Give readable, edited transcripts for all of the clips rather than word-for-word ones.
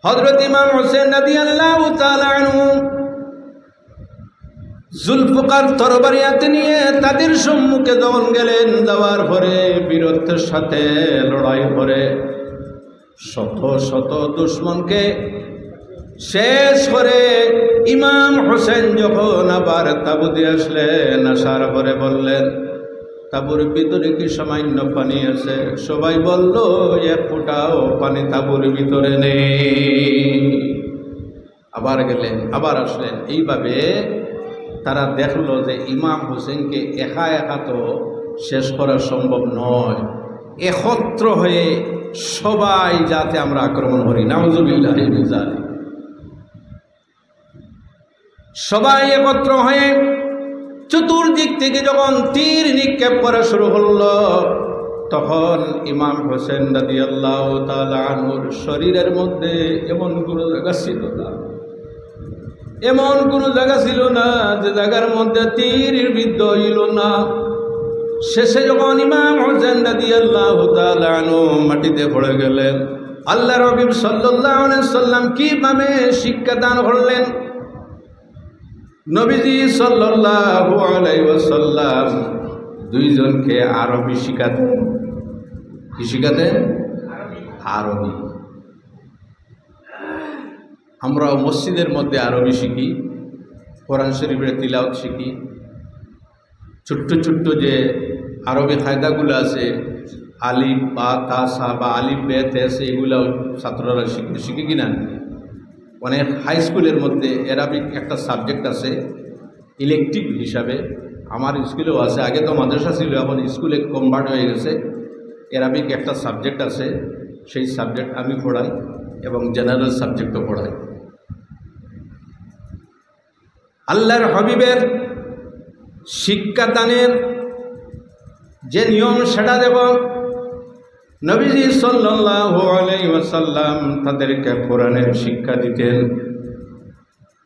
হযরত ইমাম হোসেন রাদিয়াল্লাহু তাআলা আনহু জুলফিকার তরবারি হাতে নিয়ে তাদের সম্মুখে যখন গেলেন, যাওয়ার পরে বীরত্বের সাথে লড়াই করে শত শত দুশমনকে শেষ করে ইমাম হোসেন যখন আবার তাঁবুতে আসলেন, আসার পরে বললেন, তাঁবুর ভিতরে কি সামান্য পানি আছে? সবাই বলল, এক ফোঁটাও পানি তাঁবুর ভিতরে নেই। আবার গেলেন, আবার আসলেন। এইভাবে তারা দেখলো যে ইমাম হোসেনকে একা একা তো শেষ করা সম্ভব নয়, একত্র হয়ে সবাই যাতে আমরা আক্রমণ করি। নাউজুবিল্লাহ মিন যালিক। সবাই একত্র হয়ে চতুর্দিক থেকে যখন তীর নিক্ষেপ করা শুরু হলো, তখন ইমাম হোসেন রাদিয়াল্লাহু তাআলা আনহুর শরীরের মধ্যে এমন কোনো জায়গা ছিল না, এমন কোনো জায়গা ছিল না যে জায়গার মধ্যে তীর বিদ্ধ হইল না। শেষে যখন ইমাম হোসেন রাদিয়াল্লাহু তাআলা আনহু মাটিতে পড়ে গেলেন, আল্লাহর হাবিব সাল্লাল্লাহু আলাইহি সাল্লাম কিভাবে শিক্ষা দান করলেন? নবীজি সাল্লাল্লাহু আলাইহি ওয়াসাল্লাম দুইজনকে আরবি শিখাতেন। কি শিখাতেন? আরবি। আমরাও মসজিদের মধ্যে আরবি শিখি, কোরআন শরীফের তিলাওয়াত শিখি, ছোট্ট ছোট্ট যে আরবি কায়দাগুলো আছে, আলিফ বা তা সা বা আলিফ বে তে সে, এগুলো ছাত্ররা শিখে কিনা। অনেক হাই স্কুলের মধ্যে অ্যারাবিক একটা সাবজেক্ট আছে ইলেকটিভ হিসাবে, আমার স্কুলেও আছে। আগে তো মাদ্রাসা ছিল, এখন স্কুলে কনভার্ট হয়ে গেছে। অ্যারাবিক একটা সাবজেক্ট আছে, সেই সাবজেক্ট আমি পড়াই এবং জেনারেল সাবজেক্টও পড়াই। আল্লাহর হাবিবের শিক্ষাদানের যে নিয়ম সেটা দেব। নবীজি সাল্লাল্লাহু আলাইহি ওয়াসাল্লাম তাদেরকে কোরআনের শিক্ষা দিতেন,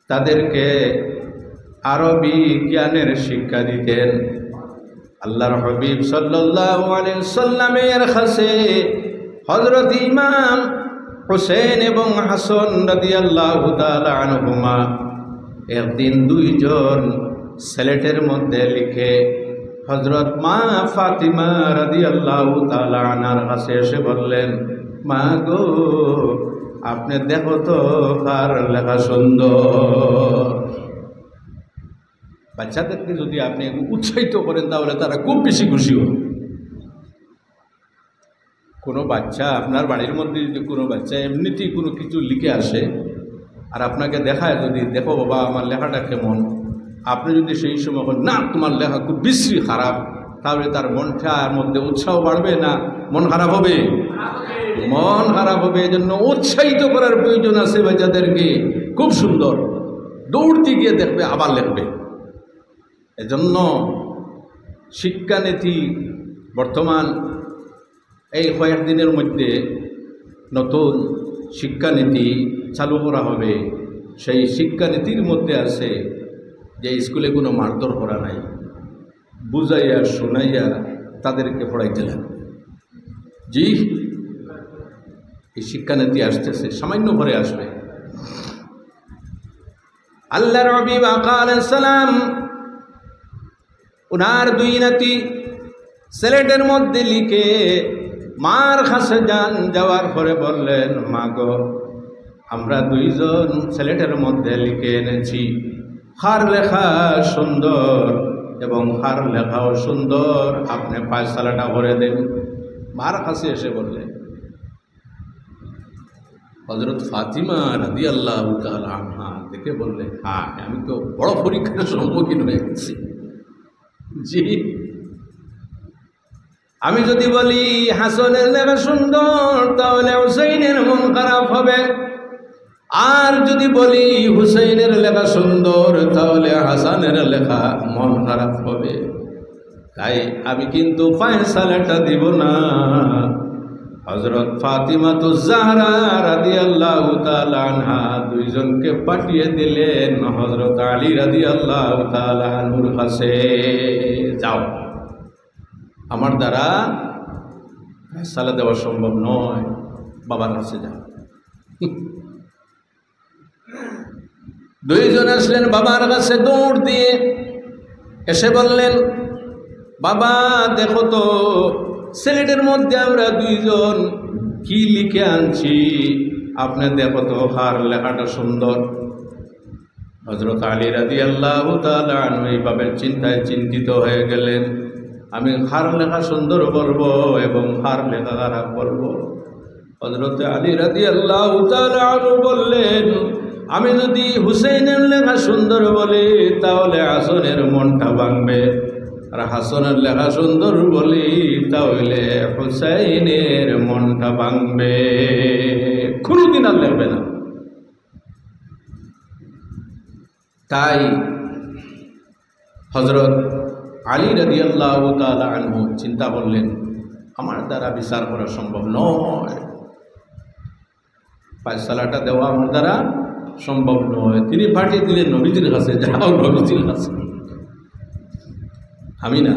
তাদেরকে আরবি জ্ঞানের শিক্ষা দিতেন। আল্লাহর হাবিব সাল্লাল্লাহু আলাইহি ওয়াসাল্লামের কাছে হযরত ইমাম হোসেন এবং হাসান রাদিয়াল্লাহু তাআলা আনহুমা একদিন দুইজন স্লেটের মধ্যে লিখে হযরত মা ফাতিমা রাদিয়াল্লাহু তাআলা আনহার কাছে এসে বললেন, মা গো, আপনি দেখো তো কার লেখা সুন্দর। বাচ্চাদেরকে যদি আপনি উৎসাহিত করেন তাহলে তারা খুব বেশি খুশি হবে। কোনো বাচ্চা, আপনার বাড়ির মধ্যে যদি কোনো বাচ্চা এমনিতেই কোনো কিছু লিখে আসে আর আপনাকে দেখায়, যদি দেখো বাবা আমার লেখাটা কেমন, আপনি যদি সেই সময় বলেন না তোমার লেখা খুব বিশ্রী খারাপ, তাহলে তার মনটার মধ্যে উৎসাহ বাড়বে না মন খারাপ হবে? মন খারাপ হবে। এজন্য উৎসাহিত করার প্রয়োজন আছে বাচ্চাদেরকে। খুব সুন্দর, দৌড়তে গিয়ে দেখবে আবার লিখবে। এজন্য শিক্ষানীতি বর্তমান এই কয়েকদিনের মধ্যে নতুন শিক্ষানীতি চালু করা হবে। সেই শিক্ষানীতির মধ্যে আছে যে স্কুলে কোনো মারধর করা নাই, বুঝাইয়া শোনাইয়া তাদেরকে পড়াইতে লাগবে। জি, এই শিক্ষানীতি আসতেছে, সামান্য পরে আসবে। আল্লাহর হাবিব আকা আলাইহিস সালাম উনার দুই নাতি স্লেটের মধ্যে লিখে মার কাছে যাওয়ার পরে বললেন, মা গো, আমরা দুইজন স্লেটের মধ্যে লিখে এনেছি, কার লেখা সুন্দর এবং কার লেখাও সুন্দর, আপনি ফয়সালাটা করে দেন। মার কাছে এসে বললেন। হযরত ফাতিমা রাদিয়াল্লাহু তাআলা আনহা দেখে বললেন, হ্যাঁ, আমি তো বড় পরীক্ষার সম্মুখীন হয়ে গেছি। জি, আমি যদি বলি হাসানের লেখা সুন্দর তাহলে হুসাইনের মন খারাপ হবে, আর যদি বলি হুসাইনের লেখা সুন্দর তাহলে হাসানের লেখা মন খারাপ হবে। তাই আমি কিন্তু ফয়সালাটা দিব না। হযরত ফাতিমাতুজ জাহরা রাদিয়াল্লাহু তাআলা আনহা দুইজনকে পাঠিয়ে দিলেন হযরত আলী রাদিয়াল্লাহু তাআলা আনহুর কাছে, যাও, আমার দ্বারা ফয়সালা দেওয়া সম্ভব নয়, বাবার কাছে যাও। দুইজন আসলেন বাবার কাছে দৌড় দিয়ে, এসে বললেন, বাবা দেখো তো সিলেটের মধ্যে আমরা দুইজন কি লিখে আনছি, আপনি দেখো তো হার লেখাটা সুন্দর। হযরত আলী রাদিয়াল্লাহু তাআলা আনহু এইভাবে চিন্তায় চিন্তিত হয়ে গেলেন, আমি হার লেখা সুন্দর বলবো এবং হার লেখা খারাপ বলবো। হযরত আলী রাদিয়াল্লাহু তাআলা আনহু বললেন, আমি যদি হুসাইনের লেখা সুন্দর বলি তাহলে হাসানের মনটা ভাঙবে, আর হাসানের লেখা সুন্দর বলি তাহলে হুসাইনের মনটা ভাঙবে, কোনোদিন আর লিখবে না। তাই হযরত আলী রাদিয়াল্লাহু তাআলা আনহু চিন্তা করলেন, আমার দ্বারা বিচার করা সম্ভব নয়, ফয়সালাটা দেওয়া আমার দ্বারা সম্ভব নয়। তিনি পাঠিয়ে দিলেন নবীজির কাছে, যাও নবীজির কাছে, আমি না,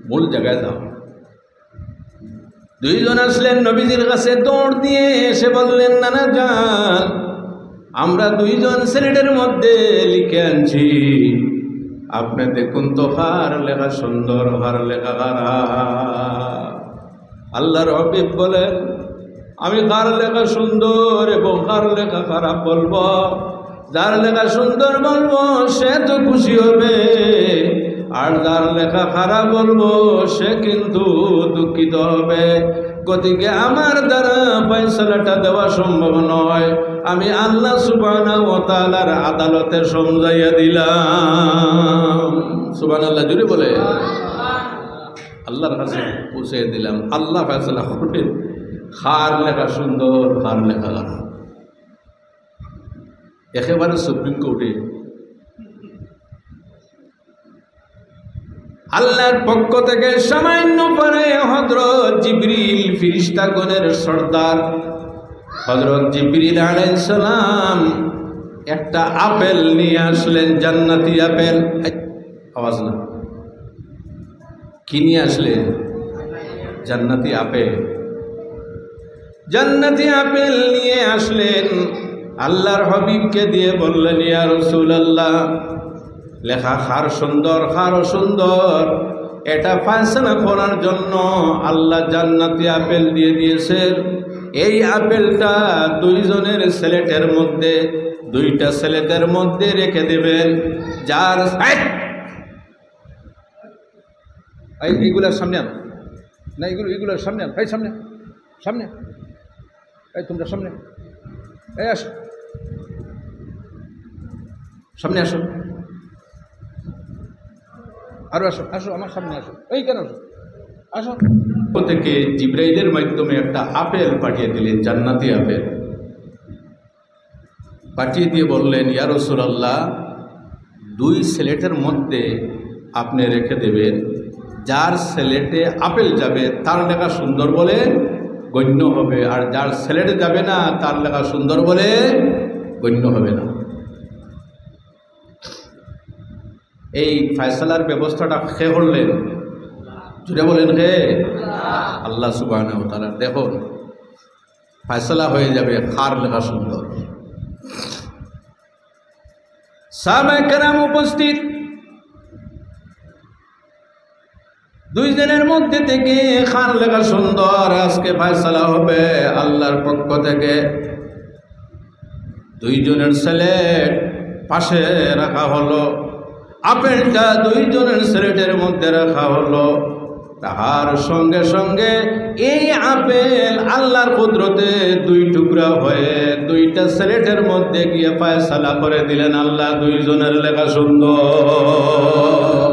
মূল জায়গায় যাও। দুইজন আসলেন নবীজির কাছে দৌড় দিয়ে, এসে বললেন, নানা জান, আমরা দুইজন সিলেটের মধ্যে লিখে আনছি, আপনি দেখুন তো হার লেখা সুন্দর, হার লেখা খারাপ। আল্লাহর হাবিব বলেন, আমি কার লেখা সুন্দর এবং কার লেখা খারাপ বলবো, যার লেখা সুন্দর বলবো সে তো খুশি হবে, আর যার লেখা খারাপ বলবো সে কিন্তু দুঃখিত হবে। গতিকে আমার দ্বারা ফয়সালাটা দেওয়া সম্ভব নয়, আমি আল্লাহ সুবহানাহু ওয়া তাআলার আদালতে সমঝাইয়া দিলাম। সুবহানাল্লাহ, জুড়ে বলে আল্লাহর কাছে পৌঁছে দিলাম, আল্লাহ ফয়সালা করবেন, হার লেখা সুন্দর, হার লেখা খারাপ। একেবারে সুপ্রিম কোর্টে আল্লাহর পক্ষ থেকে সামান্য পরে হযরত জিবরিল ফেরেশতাগণের সর্দার হযরত জিবরিল আলাইহিস সালাম একটা আপেল নিয়ে আসলেন, জান্নাতি আপেল। আওয়াজ না, কি নিয়ে আসলেন? জান্নাতি আপেল। জান্নাতি আপেল নিয়ে আসলেন, আল্লাহর হাবিবকে দিয়ে বললেন, ইয়া রাসূলুল্লাহ, লেখা হার সুন্দর, হার সুন্দর, এটা ফয়সালা করার জন্য আল্লাহ জান্নাতি আপেল দিয়ে দিয়েছেন। এই আপেলটা দুইজনের সিলেটের মধ্যে, দুইটা সিলেটের মধ্যে রেখে দেবেন, যার এইগুলার সামনে আনো না, এগুলোর সামনে আনো, এই সামনে সামনে, এই তোমরা সামনে, এই আসো সামনে, আসো আরো আসো, আসো আমার সামনে আসো, এই কেন আসো, আসো। থেকে জিবরাইলের মাধ্যমে একটা আপেল পাঠিয়ে দিলেন, জান্নাতি আপেল পাঠিয়ে দিয়ে বললেন, ইয়া রাসূলুল্লাহ, দুই সিলেটের মধ্যে আপনি রেখে দেবেন, যার সিলেটে আপেল যাবে তার লেখা সুন্দর বলে গণ্য হবে, আর যার সিলেটে যাবে না তার লেখা সুন্দর বলে গণ্য হবে না। এই ফয়সালার ব্যবস্থাটা কে করলেন? জুড়ে বলেন কে? আল্লাহ সুবহানাহু ওয়া তাআলা। দেখুন, ফয়সালা হয়ে যাবে, কার লেখা সুন্দর। সাহাবায়ে কেরাম উপস্থিত, দুইজনের মধ্যে থেকে কার লেখা সুন্দর আজকে ফয়সালা হবে আল্লাহর পক্ষ থেকে। দুইজনের সিলেট পাশে রাখা হলো, আপেলটা দুইজনের সিলেটের মধ্যে রাখা হলো। তাহার সঙ্গে সঙ্গে এই আপেল আল্লাহর কুদরতে দুই টুকরা হয়ে দুইটা সিলেটের মধ্যে গিয়ে ফয়সালা করে দিলেন, আল্লাহ দুইজনের লেখা সুন্দর।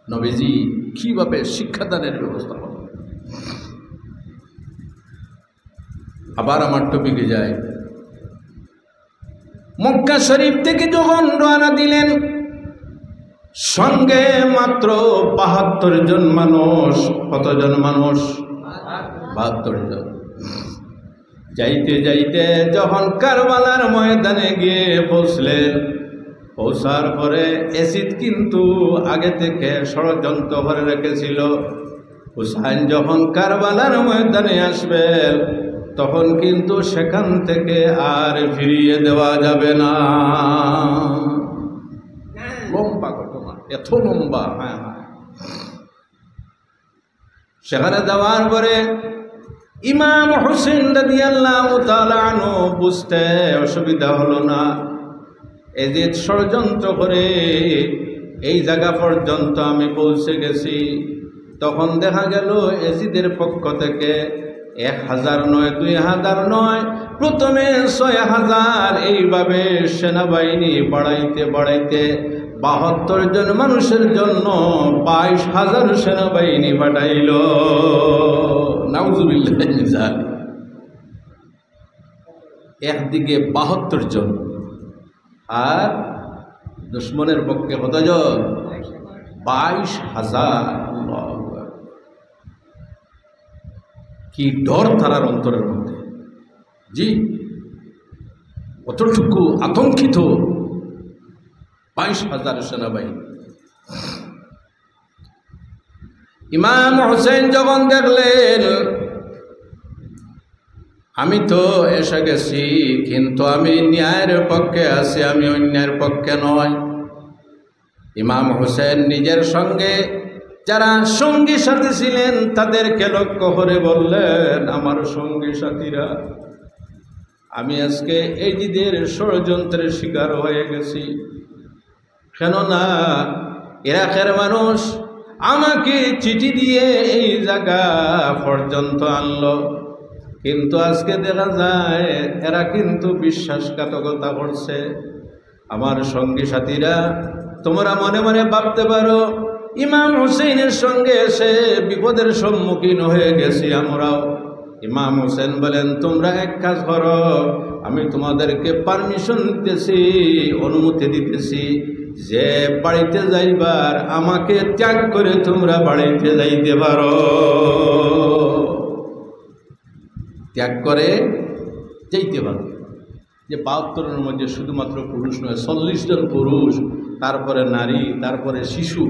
নবীজি কিভাবে শিক্ষাদানের ব্যবস্থা করল। আবার আমার টপিকে যায়, মক্কা শরীফ থেকে যখন রওনা দিলেন, সঙ্গে মাত্র ৭২ জন মানুষ। কতজন মানুষ? ৭২ জন। যাইতে যাইতে যখন কারবালার ময়দানে গিয়ে পৌঁছলেন, পৌঁছার পরে এসিদ কিন্তু আগে থেকে ষড়যন্ত্র করে রেখেছিল। হুসাইন যখন কারবালার ময়দানে আসবেন, তখন কিন্তু সেখান থেকে আর ফিরিয়ে দেওয়া যাবে না। লম্বা ঘটনা, এত লম্বা। হ্যাঁ হ্যাঁ। সেখানে যাওয়ার পরে ইমাম হোসেন রাদিয়াল্লাহু তাআলা আনহু বুঝতে অসুবিধা হলো না। এজিদ ষড়যন্ত্র করে এই জায়গা পর্যন্ত আমি পৌঁছে গেছি। তখন দেখা গেল এজিদের পক্ষ থেকে 1000 নয়, 2000 নয়, প্রথমে 6000 এইভাবে সেনাবাহিনী বাড়াইতে বাড়াইতে 72 জন মানুষের জন্য 22,000 সেনাবাহিনী পাঠাইল। নাউজুবিল্লাহ মিন যালিক। একদিকে 72 জন, আর দুশ্মনের পক্ষে কতজন? 22,000। কি ডর তারার অন্তরের মধ্যে! জি, কতটুকু আতঙ্কিত 22,000 সেনাবাহিনী। ইমাম হোসেন যখন দেখলেন আমি তো এসে গেছি, কিন্তু আমি ন্যায়ের পক্ষে আছি, আমি অন্যায়ের পক্ষে নয়। ইমাম হোসেন নিজের সঙ্গে যারা সঙ্গী সাথী ছিলেন তাদেরকে লক্ষ্য করে বললেন, আমার সঙ্গী সাথীরা, আমি আজকে এজিদের ষড়যন্ত্রের শিকার হয়ে গেছি। কেননা ইরাকের মানুষ আমাকে চিঠি দিয়ে এই জায়গা পর্যন্ত আনলো, কিন্তু আজকে দেখা যায় এরা কিন্তু বিশ্বাসঘাতকতা করছে। আমার সঙ্গী সাথীরা, তোমরা মনে মনে ভাবতে পারো ইমাম হুসেনের সঙ্গে এসে বিপদের সম্মুখীন হয়ে গেছি আমরাও। ইমাম হোসেন বলেন, তোমরা এক কাজ করো, আমি তোমাদেরকে পারমিশন দিতেছি, অনুমতি দিতেছি, যে বাড়িতে যাইবার আমাকে ত্যাগ করে তোমরা বাড়িতে যাইতে পারো। ত্যাগ করে যাইতে পারো। যে 72-এর মধ্যে শুধুমাত্র পুরুষ নয়, 40 জন পুরুষ, তারপরে নারী, তারপরে শিশু,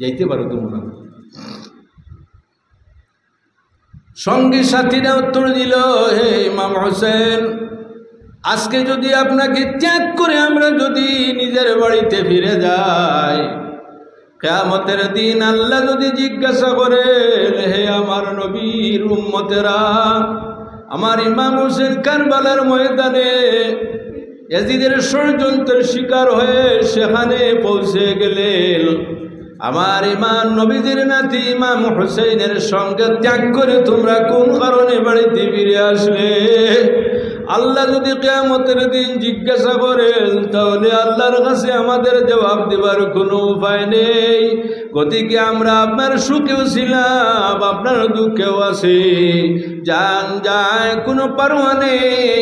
যাইতে পারো তোমরা। সঙ্গী সাথীরা উত্তর দিল, হে ইমাম হোসেন, আজকে যদি আপনাকে ত্যাগ করে আমরা যদি নিজের বাড়িতে ফিরে যাই, কিয়ামতের দিন আল্লাহ যদি জিজ্ঞাসা করে, হে আমার নবীর উম্মতেরা, আমার ইমাম হোসেন কারবালার ময়দানে ইয়াজিদের ষড়যন্ত্রের শিকার হয়ে সেখানে পৌঁছে গেলেন, আমার ইমাম নবীজির নাতি ইমাম হোসেনের সঙ্গে ত্যাগ করে তোমরা কোন কারণে বাড়িতে ফিরে আসলে? আল্লাহ যদি কিয়ামতের দিন জিজ্ঞাসা করেন, তাহলে আল্লাহর কাছে আমাদের জবাব দেবার কোনো উপায় নেই। গতিকে আমরা আপনার সুখেও ছিলাম, আপনার দুঃখেও আছি। জান যায় কোনো পরোয়া নেই,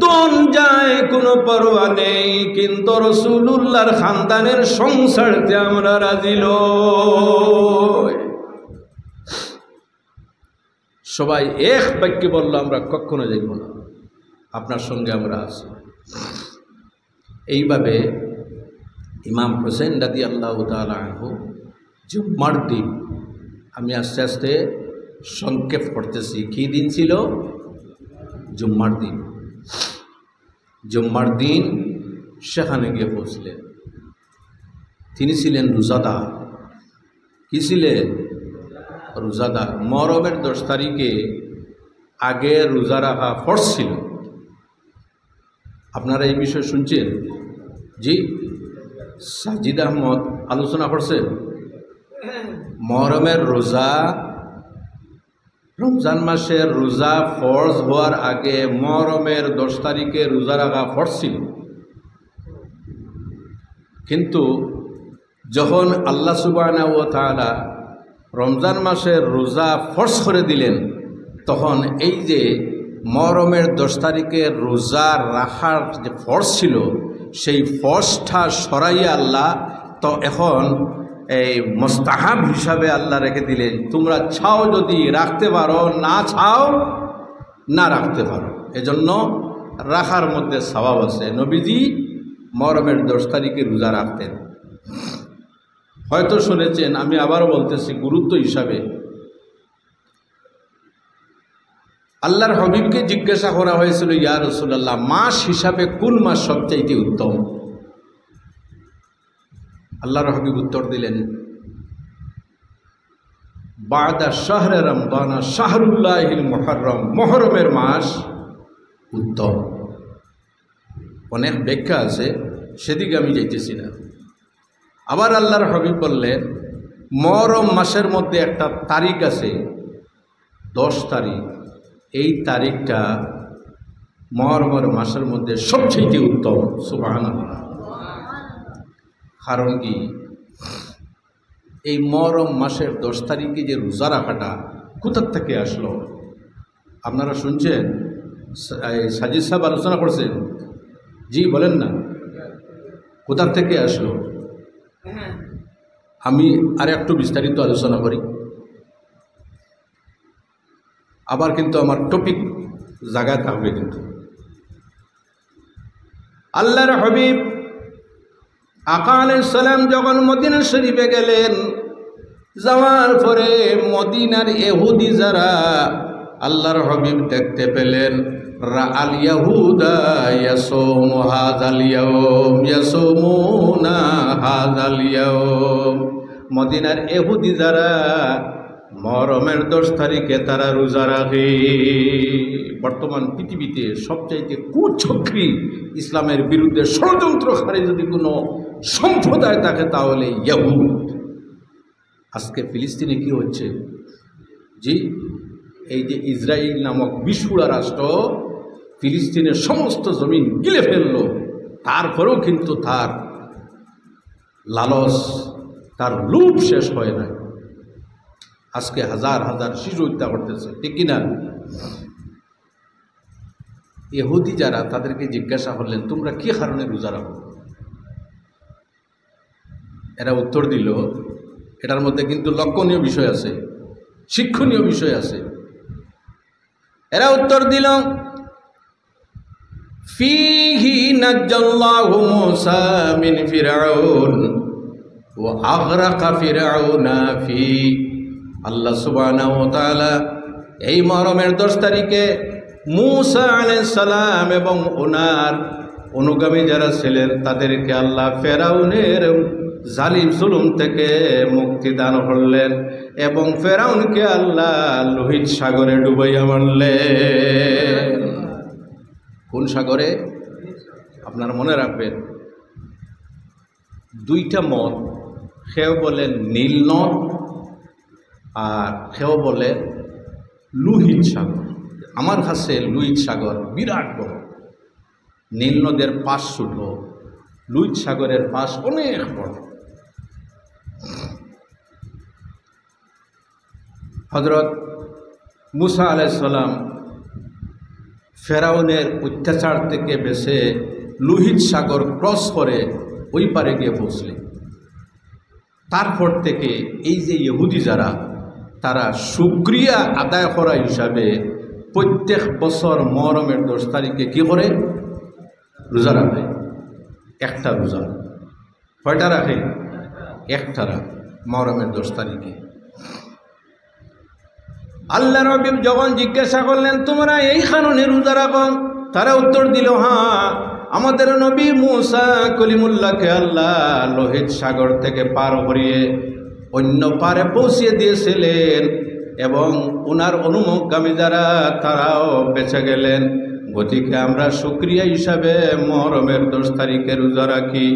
দন যায় কোনো পরোয়া নেই, কিন্তু রাসূলুল্লাহর খানদানের সংসারতে আমরা রাজি নই। সবাই এক বাক্যে বলল, আমরা কখনো যাইব না, আপনার সঙ্গে আমরা আছি। এইভাবে ইমাম হোসেন রাদিয়াল্লাহু তাআলা আনহু জুম্মার দিন, আমি আস্তে আস্তে সংক্ষেপ করতেছি, কী দিন ছিল? জুম্মার দিন। জুম্মার দিন সেখানে গিয়ে পৌঁছলেন। তিনি ছিলেন রোজাদার। কি ছিলেন? রোজাদার। মুহররমের 10 তারিখে আগে রোজা রাখা ফরজ ছিল। আপনারা এই বিষয়ে শুনছেন? জি, সাজিদ আহমদ আলোচনা করছেন। মুহররমের রোজা, রমজান মাসের রোজা ফরজ হওয়ার আগে মুহররমের 10 তারিখে রোজা রাখা ফরজ ছিল। কিন্তু যখন আল্লাহ সুবহানাহু ওয়া তাআলা রমজান মাসের রোজা ফরজ করে দিলেন, তখন এই যে মুহররমের 10 তারিখে রোজা রাখার যে ফরজ ছিল, সেই ফরজটা সরাইয়া আল্লাহ তো এখন এই মুস্তাহাব হিসাবে আল্লাহ রেখে দিলেন। তোমরা চাও যদি রাখতে পারো, না চাও না রাখতে পারো। এজন্য রাখার মধ্যে সওয়াব আছে। নবীজি মুহররমের 10 তারিখে রোজা রাখতেন। হয়তো শুনেছেন, আমি আবারও বলতেছি গুরুত্ব হিসাবে, আল্লাহর হাবিবকে জিজ্ঞাসা করা হয়েছিল, ইয়া রাসূলুল্লাহ, মাস হিসাবে কোন মাস সবচাইতে উত্তম? আল্লাহর হাবিব উত্তর দিলেন, বাদা শাহরে রমজান শাহরুল্লাহিল মুহররম, মুহররমের মাস উত্তম। অনেক ব্যাখ্যা আছে, সেদিকে আমি যাইতেছি না। আবার আল্লাহর হাবিব বললেন, মুহররম মাসের মধ্যে একটা তারিখ আছে, 10 তারিখ, এই তারিখটা মুহররমের মাসের মধ্যে সবচেয়ে উত্তম। সুবহানাল্লাহ। কারণ কি, এই মুহররম মাসের 10 তারিখে যে রোজা রাখাটা কোথার থেকে আসলো? আপনারা শুনছেন, সাজিদ সাহেব আলোচনা করছেন, জি বলেন না, কোথার থেকে আসলো? আমি আর একটু বিস্তারিত আলোচনা করি, আবার কিন্তু আমার টপিক জায়গায় থাকবে। কিন্তু আল্লাহর হাবিব আকা আলাইহিস সালাম যখন মদিনা শরীফে গেলেন, যাওয়ার পরে মদিনার ইহুদি যারা আল্লাহর হাবিব দেখতে পেলেন, রাআল ইয়াহুদা ইয়াসুমু হাযাল ইয়াওম ইয়াসুমুনা হাযাল ইয়াওম, মদিনার ইহুদি যারা মুহররমের 10 তারিখে তারা রোজা রাখে। বর্তমান পৃথিবীতে সবচাইতে কুচক্রী ইসলামের বিরুদ্ধে ষড়যন্ত্রকারী যদি কোনো সম্প্রদায় থাকে তাহলে ইহুদ। আজকে ফিলিস্তিনে কি হচ্ছে? জি, এই যে ইসরায়েল নামক বিশুড়া রাষ্ট্র ফিলিস্তিনের সমস্ত জমিন গিলে ফেলল, তারপরেও কিন্তু তার লালস, তার লোভ শেষ হয় না। আজকে হাজার হাজার শিশু হত্যা করতেছে, ঠিক কিনা? ইহুদি যারা, তাদেরকে জিজ্ঞাসা করলেন, তোমরা কি কারণে রোজা রাখো? এরা উত্তর দিল, এটার মধ্যে কিন্তু লক্ষণীয় বিষয় আছে, শিক্ষণীয় বিষয় আছে। এরা উত্তর দিল, ফীহি নাজ্জাল্লাহু মূসা মিন ফিরআউন ওয়া আগরাকা ফিরআউনা ফি। আল্লাহ সুবহানাহু ওয়া তাআলা এই মুহররমের 10 তারিখে মূসা আলাইহিস সালাম এবং ওনার অনুগামী যারা ছিলেন তাদেরকে আল্লাহ ফেরাউনের জালিম জুলুম থেকে মুক্তি দান করলেন এবং ফেরাউনকে আল্লাহ লোহিত সাগরে ডুবাইয়া মারলেন। কোন সাগরে? আপনারা মনে রাখবেন, দুইটা মত, কেউ বলেন নীল নদ আর কেউ বলে লোহিত সাগর। আমার কাছে লোহিত সাগর বিরাট বড়, নীল নদের পাশ ছোট, লোহিত সাগরের পাশ অনেক বড়। হযরত মূসা আলাইহিস সালাম ফেরাউনের অত্যাচার থেকে বেঁচে লোহিত সাগর ক্রস করে ওই পারে গিয়ে পৌঁছলেন। তারপর থেকে এই যে ইহুদি যারা, তারা শুকরিয়া আদায় করা হিসাবে প্রত্যেক বছর মুহররমের 10 তারিখে কি করে? রোজা রাখে। একটা রোজা। কয়টা রাখে? একটা রাখে মুহররমের 10 তারিখে। আল্লাহর হাবিব যখন জিজ্ঞাসা করলেন, তোমরা এই কারণে রোজা রাখো? তারা উত্তর দিল, হ্যাঁ, আমাদের নবী মূসা কলিমুল্লাহকে আল্লাহ লোহিত সাগর থেকে পার করিয়ে অন্য পারে পৌঁছিয়ে দিয়েছিলেন এবং ওনার অনুমোগামী যারা তারাও বেঁচে গেলেন। গতিকে আমরা শুকরিয়া হিসাবে মুহররমের 10 তারিখে রোজা রাখি।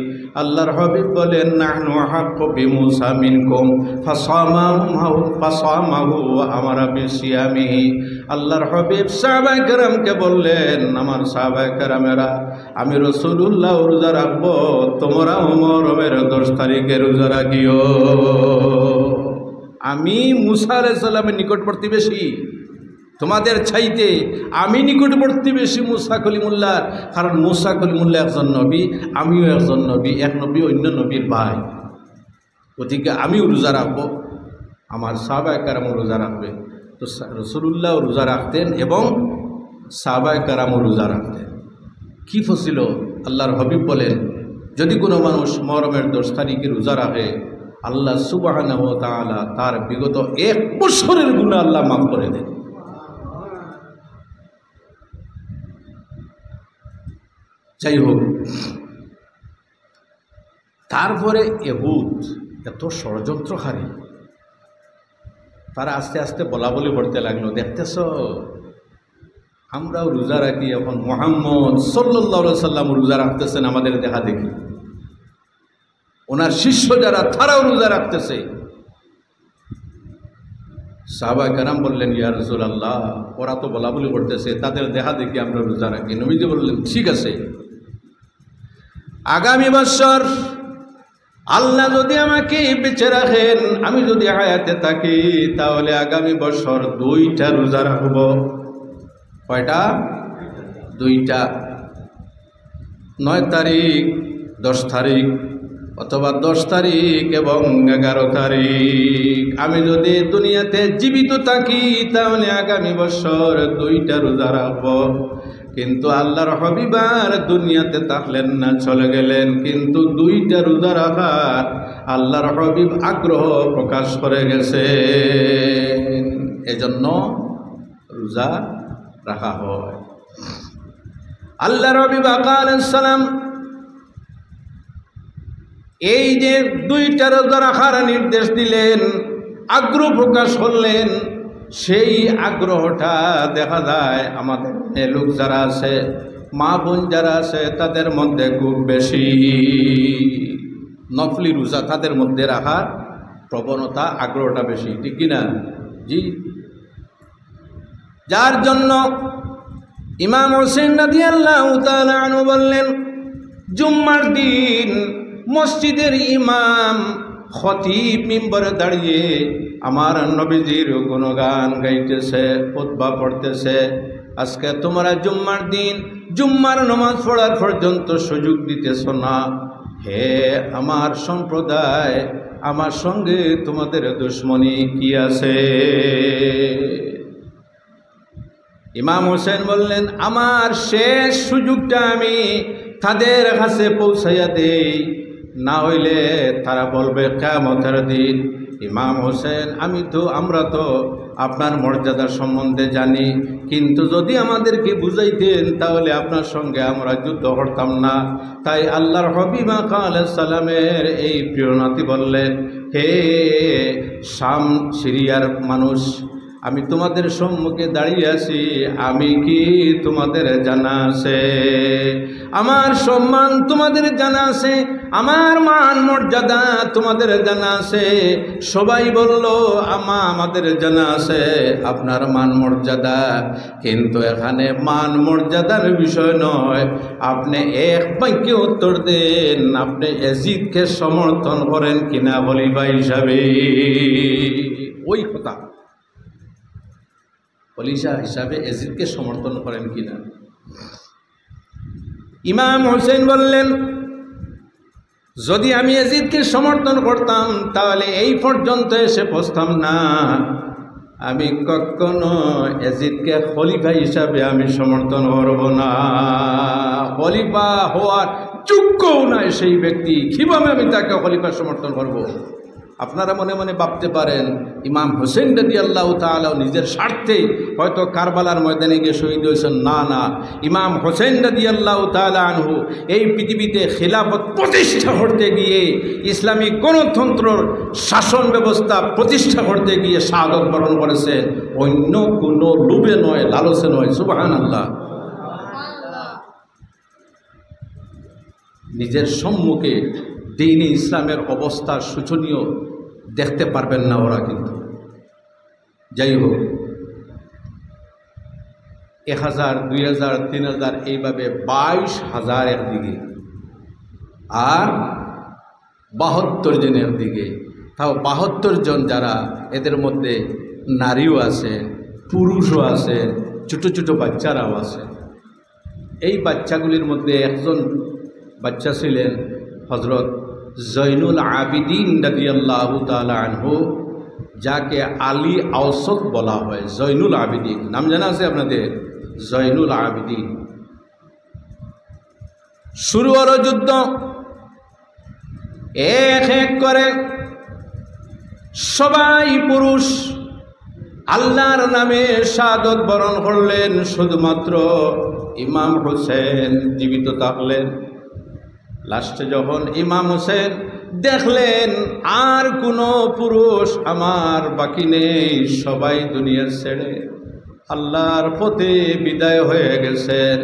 আল্লাহর হাবিব বলেন, নাহনু আহাক্কু বিমূসা মিনকুম ফাসামাহু ওয়া আমারা বিসিয়ামিহি। আল্লাহর হাবিব সাহাবায়ে কেরামকে বললেন, আমার সাহাবায়ে কেরামেরা, আমি রাসূলুল্লাহ রোজা রাখবো, তোমরাও মুহররমের 10 তারিখে রোজা রাখিও। আমি মূসা আলাইহিস সালামের নিকটবর্তী বেশি, তোমাদের চাইতে আমি নিকটবর্তী বেশি মূসা কলিমুল্লাহ। কারণ মূসা কলিমুল্লাহ একজন নবী, আমিও একজন নবী, এক নবী অন্য নবীর ভাই। গতিকে আমিও রোজা রাখবো, আমার সাহাবায়ে কেরামও রোজা রাখবে। তো রাসূলুল্লাহ রোজা রাখতেন এবং সাহাবায়ে কেরামও রোজা রাখতেন। কি ফজিল! আল্লাহর হাবিব বলেন, যদি কোনো মানুষ মুহররমের 10 তারিখে রোজা রাখে, আল্লাহ সুবহানাহু ওয়া তাআলা তার বিগত 1 বছরের গুনাহ আল্লাহ মাফ করে দেন। যাই হোক, তারপরে ইহুদ এত ষড়যন্ত্রকারী, তারা আস্তে আস্তে বলা বলি করতে লাগলো, দেখতেছ আমরাও রোজা রাখি, এখন মুহাম্মদ সাল্লাল্লাহু আলাইহি সাল্লাম রোজা রাখতেছেন আমাদের দেখা দেখি, ওনার শিষ্য যারা তারাও রোজা রাখতেছে। সাহাবায়ে কেরাম বললেন, ইয়া রাসূলুল্লাহ, ওরা তো বলা বলি করতেছে, তাদের দেখা দেখি আমরা রোজা রাখি। নবীজি বললেন, ঠিক আছে, আগামী বছর আল্লাহ যদি আমাকে বেঁচে রাখেন, আমি যদি হায়াতে থাকি, তাহলে আগামী বছর 2টা রোজা রাখব। কয়টা? 2টা। 9 তারিখ, 10 তারিখ, অথবা 10 তারিখ এবং 11 তারিখ। আমি যদি দুনিয়াতে জীবিত থাকি, তাহলে আগামী বছর 2টা রোজা রাখব। কিন্তু আল্লাহর হাবিবার দুনিয়াতে থাকলেন না, চলে গেলেন, কিন্তু 2টা রোজা রাখার আল্লাহর হাবিব আগ্রহ প্রকাশ করে গেছে, এজন্য রোজা রাখা হয়। আল্লাহর হাবিব আলাইহিস সালাম এই যে 2টা রোজা রাখার নির্দেশ দিলেন, আগ্রহ প্রকাশ করলেন, সেই আগ্রহটা দেখা যায় আমাদের লোক যারা আছে, মা বোন যারা আছে, তাদের মধ্যে খুব বেশি। নফলি রোজা তাদের মধ্যে রাখার প্রবণতা, আগ্রহটা বেশি, ঠিক কিনা? জি। যার জন্য ইমাম হোসেন রাদিয়াল্লাহু তাআলা আনহু বললেন, জুম্মার দিন মসজিদের ইমাম খতিব মিম্বরে দাঁড়িয়ে আমার নবীজির গুণগান গাইতেছে, খুতবা পড়তেছে, আজকে তোমরা জুম্মার দিন জুম্মার নামাজ পড়ার পর্যন্ত সুযোগ দিতেছ না। হে আমার সম্প্রদায়, আমার সঙ্গে তোমাদের দুশ্মনী কি আছে? ইমাম হোসেন বললেন, আমার শেষ সুযোগটা আমি তাদের কাছে পৌঁছাইয়া দেই, না হইলে তারা বলবে কিয়ামতের দিন, ইমাম হোসেন আমরা তো আপনার মর্যাদা সম্বন্ধে জানি, কিন্তু যদি আমাদেরকে বুঝাইতেন তাহলে আপনার সঙ্গে আমরা যুদ্ধ করতাম না। তাই আল্লাহর হাবিব আলাইহিস সালামের এই প্রিয় নাতি বললেন, হে শাম সিরিয়ার মানুষ, আমি তোমাদের সম্মুখে দাঁড়িয়ে আছি, আমি কি তোমাদের জানা আছে? আমার সম্মান তোমাদের জানা আছে, আমার মান মর্যাদা তোমাদের জানা আছে। সবাই বলল, আমাদের জানা আছে আপনার মান মর্যাদা, কিন্তু এখানে মান মর্যাদার বিষয় নয়। আপনি এক বাক্যে উত্তর দেন, আপনি ইয়াজিদকে সমর্থন করেন কিনা খলিফা হিসাবে। ওই কথা, খলিফা হিসাবে ইয়াজিদকে সমর্থন করেন কিনা। ইমাম হোসেন বললেন, যদি আমি ইয়াজিদকে সমর্থন করতাম তাহলে এই পর্যন্ত এসে পৌঁছতাম না। আমি কখনো ইয়াজিদকে খলিফা হিসাবে আমি সমর্থন করব না। খলিফা হওয়ার যোগ্যও নয় সেই ব্যক্তি, কিভাবে আমি তাকে খলিফা সমর্থন করব? আপনারা মনে মনে ভাবতে পারেন ইমাম হোসেন রাদিয়াল্লাহু তাআলা নিজের স্বার্থে হয়তো কারবালার ময়দানে গিয়ে শহীদ হয়েছেন। না না, ইমাম হোসেন রাদিয়াল্লাহু তাআলা আনহু এই পৃথিবীতে খিলাফত প্রতিষ্ঠা করতে গিয়ে, ইসলামিক গণতন্ত্রের শাসন ব্যবস্থা প্রতিষ্ঠা করতে গিয়ে শাহাদত বরণ করেছেন, অন্য কোনো লোভে নয়, লালসে নয়। সুবহানাল্লাহ। নিজের সম্মুখে দ্বীন ইসলামের অবস্থা শোচনীয় দেখতে পারবেন না ওরা, কিন্তু যাই হোক, 1000, 2000, 3000 এইভাবে 22,000 একদিকে আর 72 জনের দিকে। তাও 72 জন যারা, এদের মধ্যে নারীও আছে, পুরুষও আছে, ছোট ছোট বাচ্চারাও আছে। এই বাচ্চাগুলির মধ্যে একজন বাচ্চা ছিলেন হযরত জৈনুল আবিদিন রাদিয়াল্লাহু তাআলা আনহু, যাকে আলী আওসত বলা হয়। জৈনুল আবিদিন নাম জানা আছে আপনাদের? জৈনুল আবিদিন। শুরু হলো যুদ্ধ, এক এক করে সবাই পুরুষ আল্লাহর নামে শাহাদত বরণ করলেন শুধুমাত্র ইমাম হোসেন জীবিত থাকলেন। লাস্টে যখন ইমাম হোসেন দেখলেন আর কোনো পুরুষ আমার বাকি নেই, সবাই দুনিয়া ছেড়ে আল্লাহর পথে বিদায় হয়ে গেছেন।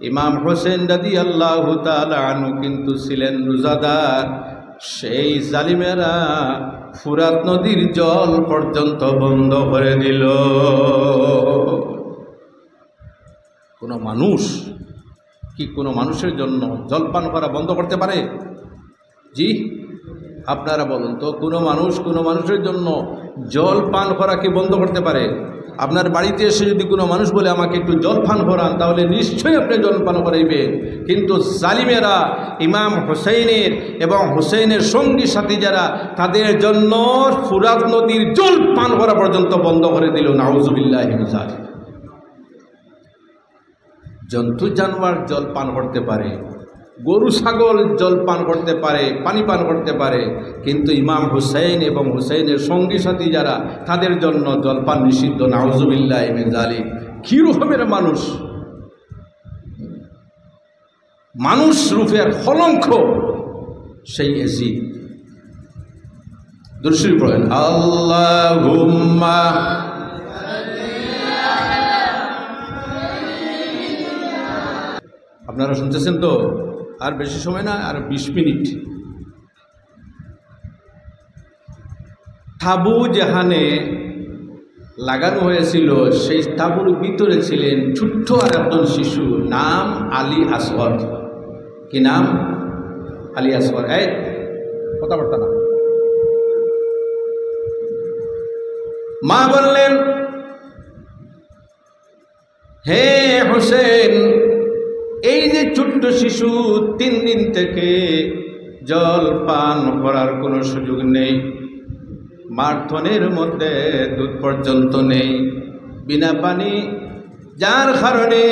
ইমাম হোসেন রাদিয়াল্লাহু তাআলা আনহু কিন্তু ছিলেন রোজাদার। সেই জালিমেরা ফুরাত নদীর জল পর্যন্ত বন্ধ করে দিল। কোনো মানুষ কি কোনো মানুষের জন্য জলপান করা বন্ধ করতে পারে? জি, আপনারা বলুন তো, কোনো মানুষ কোনো মানুষের জন্য জল পান করা কি বন্ধ করতে পারে? আপনার বাড়িতে এসে যদি কোনো মানুষ বলে আমাকে একটু জল পান করান, তাহলে নিশ্চয়ই আপনি জল পান করাইবেন। কিন্তু জালিমেরা ইমাম হুসাইনের এবং হুসাইনের সঙ্গী সাথী যারা, তাদের জন্য ফুরাত নদীর জল পান করা পর্যন্ত বন্ধ করে দিল। নাউজুবিল্লাহি মিন যালিক। জন্তু জানোয়ার জল পান করতে পারে, গরু ছাগল জল পান করতে পারে, পানি পান করতে পারে, কিন্তু ইমাম হুসাইন এবং হুসাইনের সঙ্গী সাথী যারা, তাদের জন্য জলপান নিষিদ্ধ। নাউজুবিল্লাহি মিন যালিক। কি রকমের মানুষ, মানুষ রূপের কলঙ্ক সেই এজিদ। দুরূদ শরীফ পড়েন, আল্লাহুম্মা। আপনারা শুনতেছেন তো? আর বেশি সময় না, আর 20 মিনিট। তাবু যেখানে লাগানো হয়েছিল, সেই তাবুর ভিতরে ছিলেন ছোট্ট আর একজন শিশু, নাম আলী আসগর। কি নাম? আলী আসগর। এই কথাবার্তা না। মা বললেন, হে হোসেন, এই যে ছোট্ট শিশু 3 দিন থেকে জল পান করার কোনো সুযোগ নেই, মার্থনের মধ্যে দুধ পর্যন্ত নেই, বিনা পানি, যার কারণে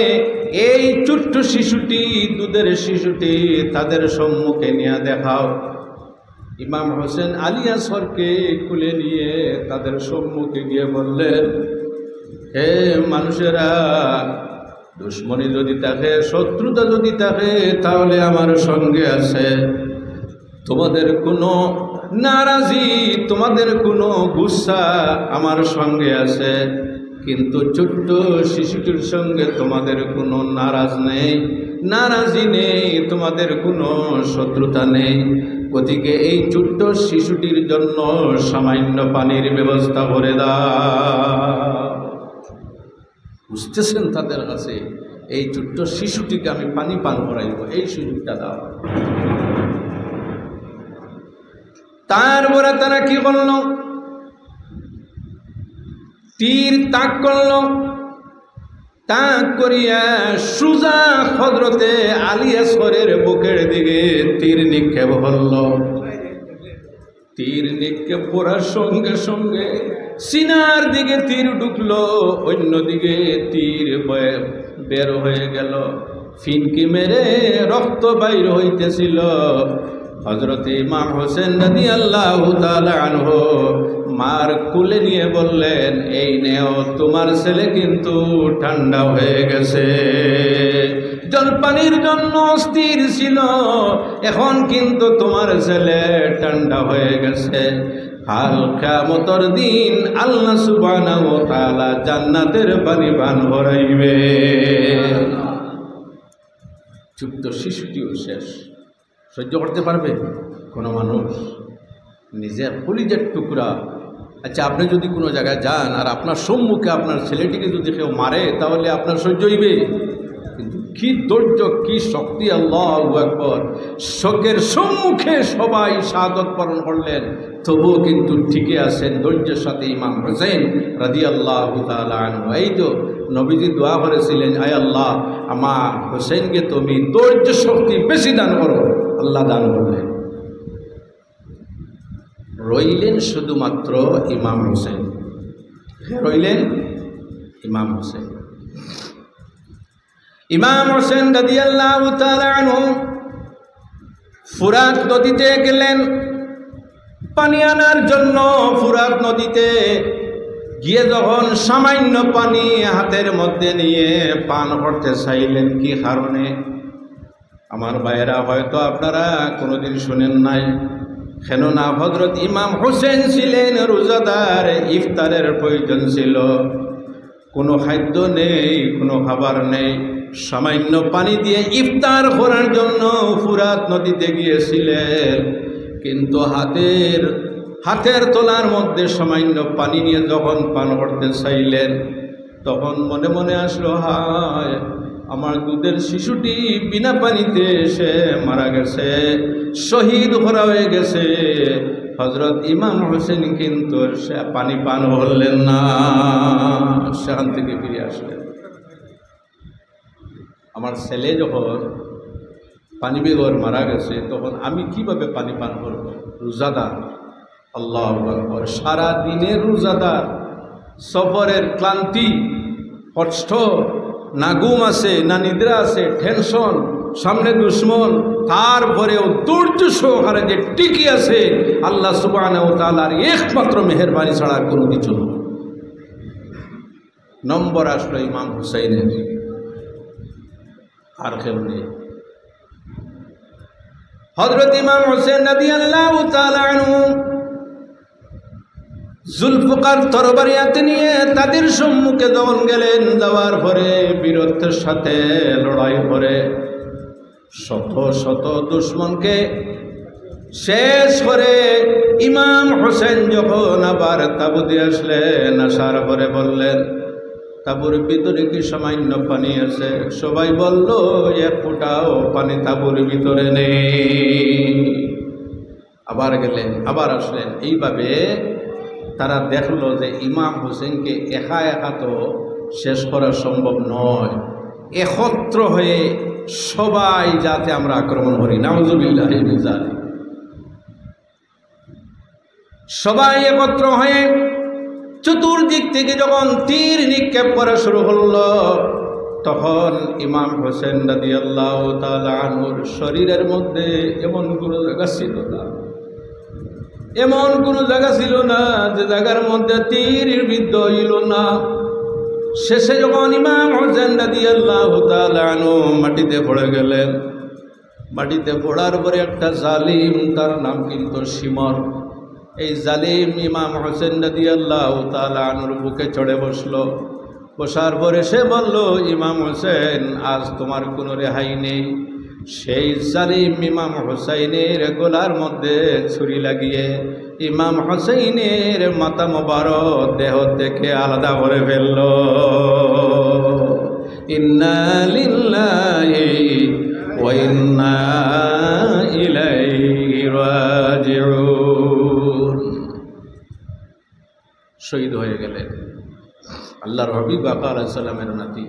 এই ছোট্ট শিশুটি, দুধের শিশুটি তাদের সম্মুখে নিয়ে দেখাও। ইমাম হোসেন আলী আসগরকে কুলে নিয়ে তাদের সম্মুখে গিয়ে বললেন, হে মানুষেরা, দুশ্মনী যদি থাকে, শত্রুতা যদি থাকে, তাহলে আমার সঙ্গে আছে। তোমাদের কোনো নারাজি, তোমাদের কোনো গুসা আমার সঙ্গে আছে, কিন্তু ছোট্ট শিশুটির সঙ্গে তোমাদের কোনো নারাজ নেই, নারাজি নেই, তোমাদের কোনো শত্রুতা নেই। গতিকে এই ছোট্ট শিশুটির জন্য সামান্য পানির ব্যবস্থা করে দাও। বুঝতেছেন তাদের কাছে এই ছোট্ট শিশুটিকে আমি পানি পান করাইব, এই সুযোগটা দাও। তারপরে তারা কি করল? তীর তাক করল, তাক করিয়া সুজা হযরতে আলী আসগরের বুকের দিকে তীর নিক্ষেপ হল। তীর নিক্ষেপ করার সঙ্গে সঙ্গে সিনার দিকে তীর ঢুকলো, অন্যদিকে তীর বের হয়ে গেল, ফিনকি মেরে রক্ত বাইর হইতেছিল। হযরত ইমাম হোসেন রাদিয়াল্লাহু তাআলা আনহু মার কুলে নিয়ে বললেন, এই নেও, তোমার ছেলে কিন্তু ঠান্ডা হয়ে গেছে। জলপানির জন্য অস্থির ছিল, এখন কিন্তু তোমার ছেলে ঠান্ডা হয়ে গেছে। কাল কিয়ামতের দিন আল্লাহ সুবহানাহু ওয়া তাআলা জান্নাতের পানি পান করাইবে। ছোট্ট শিশুটিও শেষ। সহ্য করতে পারবে কোনো মানুষ? নিজের কলিজার টুকরা। আচ্ছা, আপনি যদি কোনো জায়গায় যান আর আপনার সম্মুখে আপনার ছেলেটিকে যদি কেউ মারে, তাহলে আপনার সহ্য হইবে? কিন্তু কি ধৈর্য, কি শক্তি! আল্লাহু আকবার। শোকের সম্মুখে সবাই শাহাদত বরণ করলেন, তবুও কিন্তু ঠিকই আছেন ধৈর্যের সাথে ইমাম হোসেন রাদিয়াল্লাহু তাআলা আনহু। এই তো নবীজি দোয়া করেছিলেন, আয় আল্লাহ, আমার হোসেনকে তুমি ধৈর্য শক্তি বেশি দান করো। আল্লাহ দান করলেন। রইলেন শুধুমাত্র ইমাম হোসেন। রইলেন ইমাম হোসেন। ইমাম হোসেন রাদিয়াল্লাহু তাআলা আনহু ফুরাত নদীতে গেলেন পানি আনার জন্য। ফুরাত নদীতে গিয়ে যখন সামান্য পানি হাতের মধ্যে নিয়ে পান করতে চাইলেন, কি কারণে? আমার ভাইয়েরা, হয়তো আপনারা কোনোদিন শুনেন নাই, কেননা হযরত ইমাম হোসেন ছিলেন রোজাদার, ইফতারের প্রয়োজন ছিল, কোনো খাদ্য নেই, কোনো খাবার নেই, সামান্য পানি দিয়ে ইফতার করার জন্য ফুরাত নদীতে গিয়েছিলেন। কিন্তু হাতের তোলার মধ্যে সামান্য পানি নিয়ে যখন পান করতে চাইলেন, তখন মনে মনে আসলো, হায়, আমার দুধের শিশুটি বিনা পানিতে সে মারা গেছে, শহীদ করা হয়ে গেছে। হযরত ইমাম হোসেন কিন্তু সে পানি পান করলেন না, সেখান থেকে ফিরে আসলেন। আমার ছেলে যখন পানি বেগর মারা গেছে, তখন আমি কিভাবে পানি পান করব? রোজাদার, আল্লাহু আকবার, সারা দিনের রোজাদার, সফরের ক্লান্তি, কষ্ট, না ঘুম আছে, না নিদ্রা আছে, টেনশন, সামনে দুশ্মন, তারপরেও ধৈর্য সহকারে যে টিকে আছে, আল্লাহ সুবহানাহু ওয়া তাআলার একমাত্র মেহেরবানি ছাড়া কোনো কিছু নয়। নম্বর আসলো ইমাম হুসাইনের, আর কেউ নেই। হযরত ইমাম হোসেন রাদিয়াল্লাহু তাআলা আনহু জুলফিকার তরবারি হাতে নিয়ে তাদের সম্মুখে যখন গেলেন, যাওয়ার পরে বীরত্বের সাথে লড়াই করে শত শত দুশমনকে শেষ করে ইমাম হোসেন যখন আবার তাঁবুতে আসলেন, আসার পরে বললেন, তাঁবুর ভিতরে কি সামান্য পানি আছে? সবাই বলল, এক ফোঁটাও পানি তাঁবুর ভিতরে নেই। আবার গেলেন, আবার আসলেন। এইভাবে তারা দেখলো যে ইমাম হোসেনকে একা একা তো শেষ করা সম্ভব নয়, একত্র হয়ে সবাই যাতে আমরা আক্রমণ করি, নাউযুবিল্লাহি মিন যালিক। সবাই একত্র হয়ে চতুর্দিক থেকে যখন তীর নিক্ষেপ করা শুরু হলো, তখন ইমাম হোসেন রাদিয়াল্লাহু তাআলা আনহুর শরীরের মধ্যে এমন কোনো জায়গা ছিল না, এমন কোনো জায়গা ছিল না যে জায়গার মধ্যে তীর বিদ্ধ হইল না। শেষে যখন ইমাম হোসেন রাদিয়াল্লাহু তাআলা আনহু মাটিতে পড়ে গেলেন, মাটিতে পড়ার পরে একটা জালিম, তার নাম কিন্তু শিমর, এই জালিম ইমাম হোসেন রাদিয়াল্লাহু তাআলা আনহুর বুকে চড়ে বসলো। বসার পরে সে বলল, ইমাম হোসেন, আজ তোমার কোনো রেহাই নেই। সেই জালিম ইমাম হোসাইনের গলার মধ্যে ছুরি লাগিয়ে ইমাম হোসাইনের মাথা মোবারক দেহ থেকে আলাদা করে ফেলল। ইন্না লিল্লাহি ওয়া ইন্না ইলাইহি রাজিউন। শহীদ হয়ে গেলেন আল্লাহর হাবিব আকা আলাইহিস সালামের নাতি